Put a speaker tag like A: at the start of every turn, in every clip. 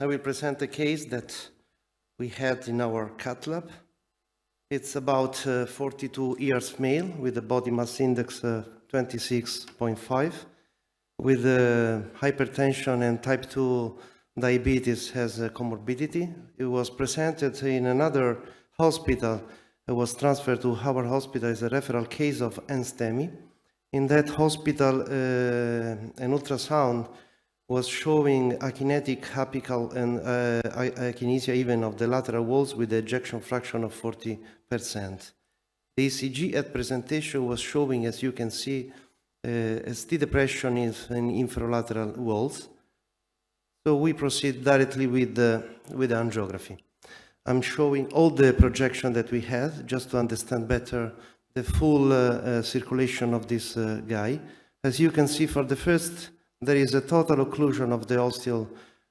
A: I will present a case that we had in our cath lab. It's about 42 years male with a body mass index 26.5, with hypertension and type 2 diabetes has a comorbidity. It was presented in another hospital. It was transferred to our hospital as a referral case of NSTEMI. In that hospital, an ultrasound was showing akinetic apical and akinesia even of the lateral walls with the ejection fraction of 40%. The ECG at presentation was showing, as you can see, a ST depression in inferolateral walls. So we proceed directly with the angiography. I'm showing all the projection that we had just to understand better the full circulation of this guy. As you can see, for the first, there is a total occlusion of the ostial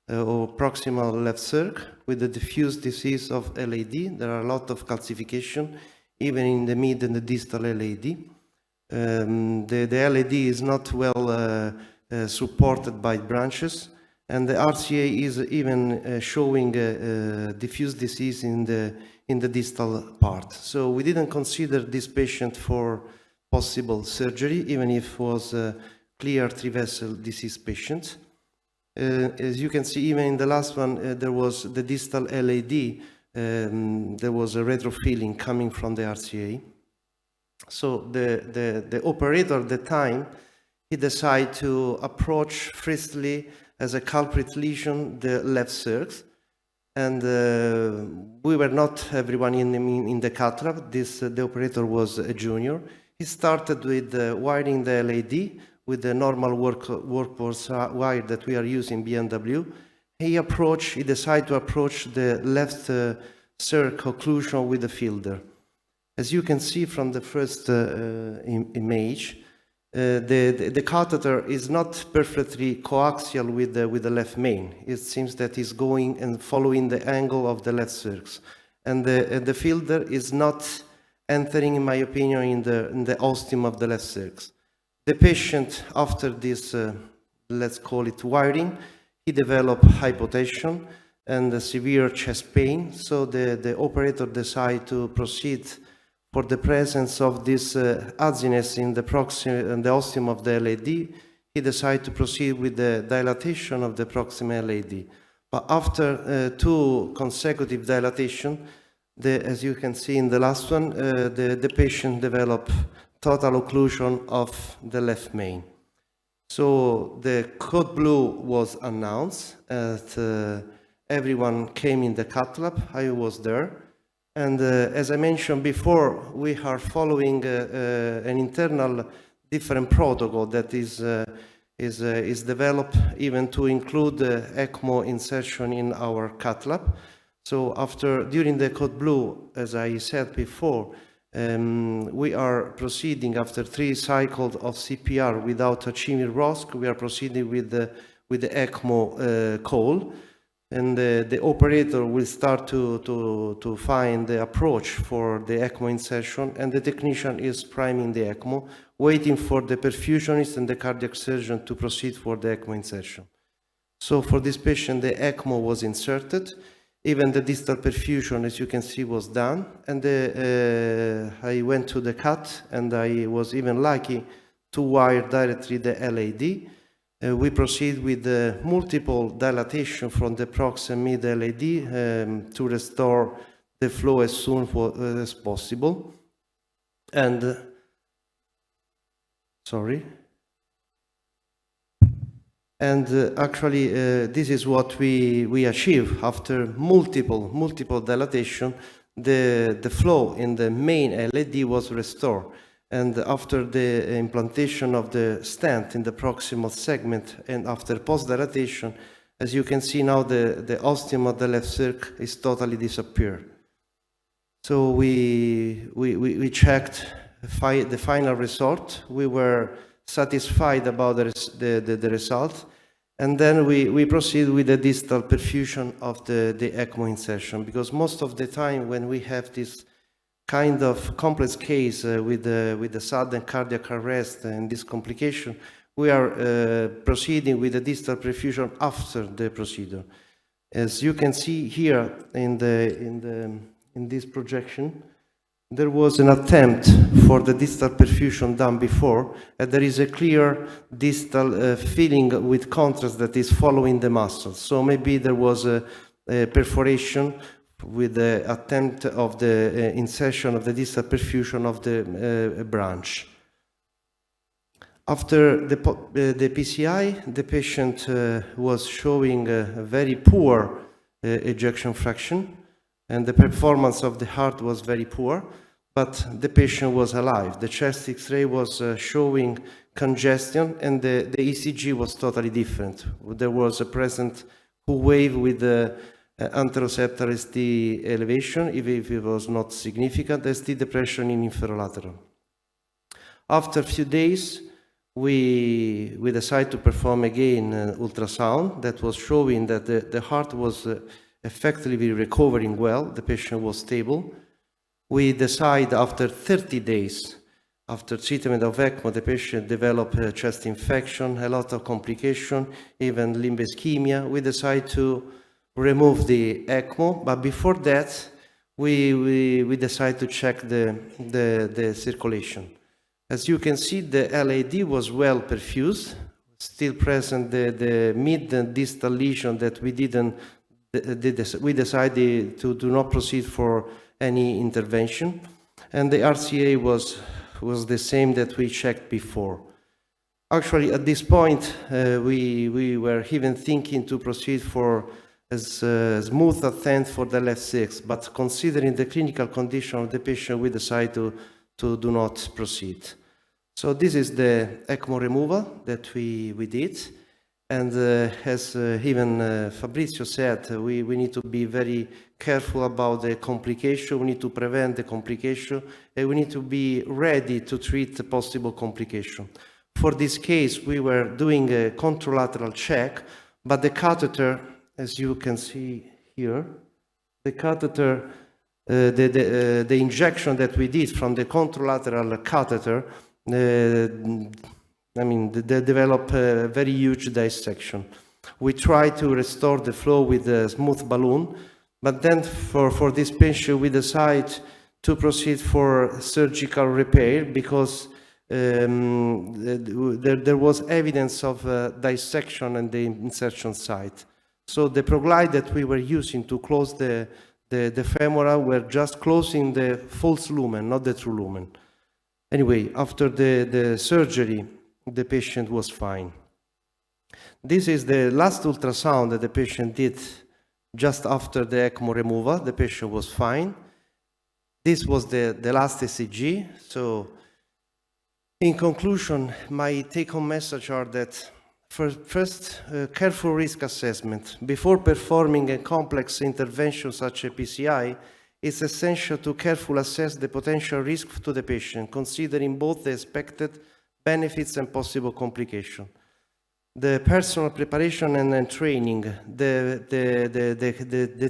A: or proximal left circ with the diffuse disease of LAD. There are a lot of calcification, even in the mid and the distal LAD. The LAD is not well supported by branches, and the RCA is even showing diffuse disease in the distal part. So we didn't consider this patient for possible surgery, even if it was a clear three-vessel disease patient. As you can see, even in the last one, there was the distal LAD, there was a retrofilling coming from the RCA. So the operator at the time, he decided to approach firstly as a culprit lesion the left circ, and we were not everyone in the cath lab. The operator was a junior. He started with wiring the LAD with the normal workhorse wire that we are using, B&W. He decided to approach the left circ occlusion with the fielder. As you can see from the first image, the catheter is not perfectly coaxial with the left main. It seems that it's going and following the angle of the left circs. And the fielder is not entering, in my opinion, in the ostium of the left circs. The patient, after this, let's call it wiring, he developed hypotension and a severe chest pain. So the operator decided to proceed for the presence of this aziness in the ostium of the LAD. He decided to proceed with the dilatation of the proximal LAD. But after two consecutive dilatation, as you can see in the last one, the patient developed total occlusion of the left main. So the code blue was announced, and everyone came in the cath lab. I was there. And as I mentioned before, we are following an internal different protocol that is developed even to include ecmo insertion in our cath lab. So during the code blue, as I said before, we are proceeding after 3 cycles of CPR without achieving ROSC. We are proceeding with the ecmo call. And the operator will start to find the approach for the ECMO insertion, and the technician is priming the ECMO, waiting for the perfusionist and the cardiac surgeon to proceed for the ECMO insertion. So for this patient, the ECMO was inserted. Even the distal perfusion, as you can see, was done. And I went to the cath, and I was even lucky to wire directly the LAD. We proceed with the multiple dilatation from the prox and mid LAD to restore the flow as soon as possible. And, actually, this is what we achieve after multiple dilatation. The flow in the main LAD was restored. And after the implantation of the stent in the proximal segment and after post-dilatation, as you can see now, the ostium of the left circ is totally disappeared. So we checked the final result. We were satisfied about the result. And then we proceed with the distal perfusion of the ECMO insertion, because most of the time when we have this kind of complex case with the sudden cardiac arrest and this complication, we are proceeding with the distal perfusion after the procedure. As you can see here in this projection, there was an attempt for the distal perfusion done before, and there is a clear distal filling with contrast that is following the muscle. So maybe there was a perforation with the attempt of the insertion of the distal perfusion of the branch. After the PCI, the patient was showing a very poor ejection fraction, and the performance of the heart was very poor, but the patient was alive. The chest X-ray was showing congestion, and the ECG was totally different. There was a present wave with the anteroseptal ST elevation, even if it was not significant, ST depression in inferolateral. After a few days, we decided to perform again ultrasound that was showing that the heart was effectively recovering well, the patient was stable. We decided after 30 days, after treatment of ECMO, the patient developed a chest infection, a lot of complication, even limb ischemia. We decided to remove the ECMO, but before that, we decided to check the circulation. As you can see, the LAD was well perfused, still present the mid and distal lesion that we decided to do not proceed for any intervention, and the RCA was the same that we checked before. Actually, at this point, we were even thinking to proceed for a smooth ascent for the left 6, but considering the clinical condition of the patient, we decided to do not proceed. So this is the ECMO removal that we did, and as even Fabrizio said, we need to be very careful about the complication, we need to prevent the complication, and we need to be ready to treat the possible complication. For this case, we were doing a contralateral check, but the catheter, as you can see here, the catheter, the injection that we did from the contralateral catheter, they develop a very huge dissection. We try to restore the flow with a smooth balloon, but then for this patient, we decide to proceed for surgical repair because there was evidence of dissection in the insertion site. So the proglide that we were using to close the femoral were just closing the false lumen, not the true lumen. Anyway, after the surgery, the patient was fine. This is the last ultrasound that the patient did just after the ECMO removal. The patient was fine. This was the last ECG. So, in conclusion, my take-home message are that first, careful risk assessment. Before performing a complex intervention such as PCI, it's essential to carefully assess the potential risk to the patient, considering both the expected benefits and possible complications. The personal preparation and training, the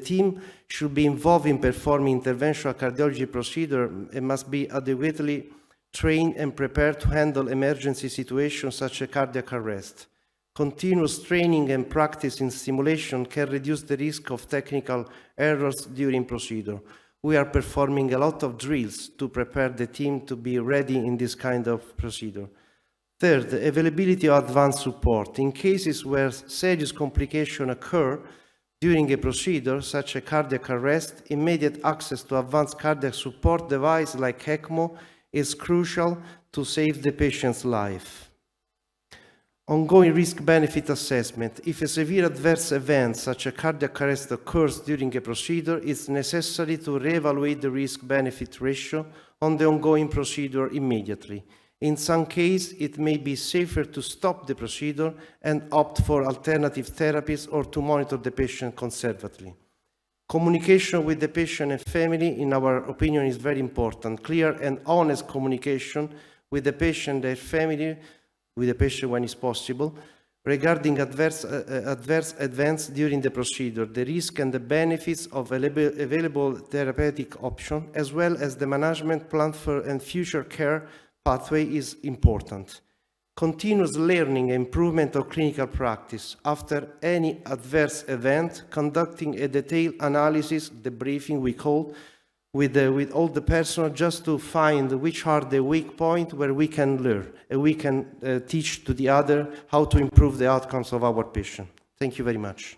A: team should be involved in performing interventional cardiology procedure and must be adequately trained and prepared to handle emergency situations such as cardiac arrest. Continuous training and practice in simulation can reduce the risk of technical errors during procedure. We are performing a lot of drills to prepare the team to be ready in this kind of procedure. Third, availability of advanced support. In cases where serious complications occur during a procedure, such as cardiac arrest, immediate access to advanced cardiac support device like ECMO is crucial to save the patient's life. Ongoing risk-benefit assessment. If a severe adverse event such as cardiac arrest occurs during a procedure, it's necessary to reevaluate the risk-benefit ratio on the ongoing procedure immediately. In some cases, it may be safer to stop the procedure and opt for alternative therapies or to monitor the patient conservatively. Communication with the patient and family, in our opinion, is very important. Clear and honest communication with the patient and their family, with the patient when it's possible, regarding adverse events during the procedure, the risk and the benefits of available therapeutic options, as well as the management plan for and future care pathway is important. continuous learning and improvement of clinical practice. After any adverse event, conducting a detailed analysis, debriefing we call, with all the personnel, just to find which are the weak points where we can learn and we can teach to the other how to improve the outcomes of our patient. Thank you very much.